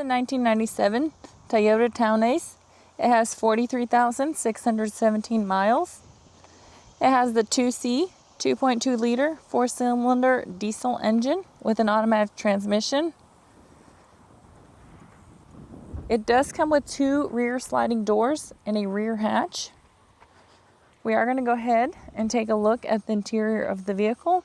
a 1997 Toyota TownAce. It has 43,617 miles. It has the 2C 2.2 liter 4-cylinder diesel engine with an automatic transmission. It does come with 2 rear sliding doors and a rear hatch. We are going to go ahead and take a look at the interior of the vehicle.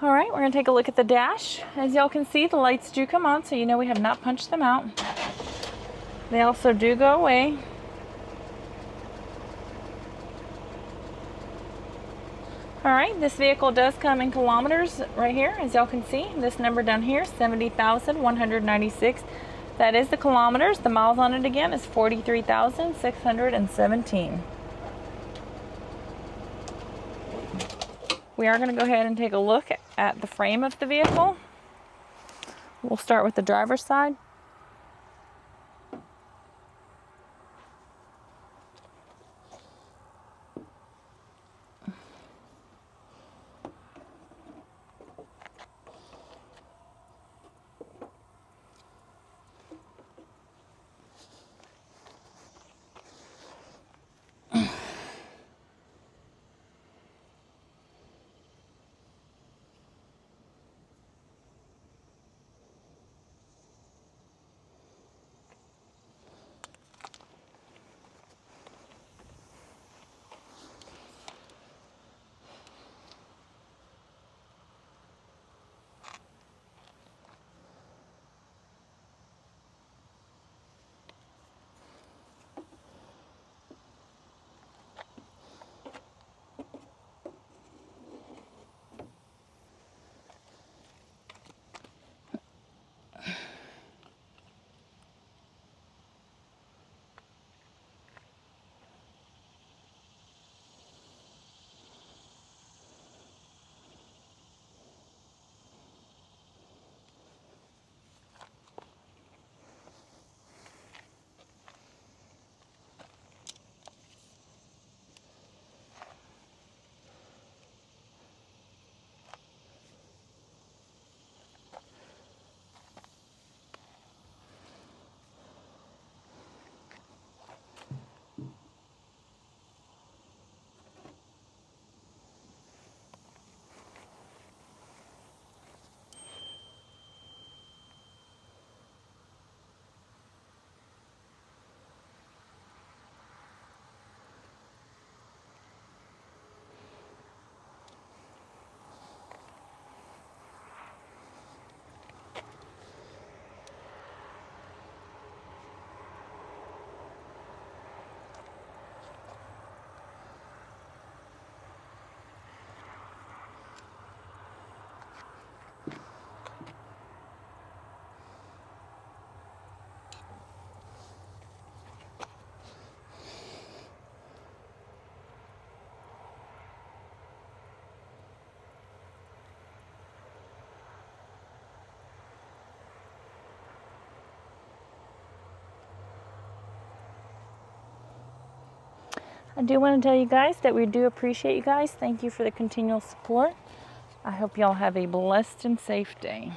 All right, we're gonna take a look at the dash. As y'all can see, the lights do come on, so you know we have not punched them out. They also do go away. All right, this vehicle does come in kilometers right here. As y'all can see, this number down here, 70,196. That is the kilometers. The miles on it again is 43,617. We are going to go ahead and take a look at the frame of the vehicle. We'll start with the driver's side. I do want to tell you guys that we do appreciate you guys. Thank you for the continual support. I hope y'all have a blessed and safe day.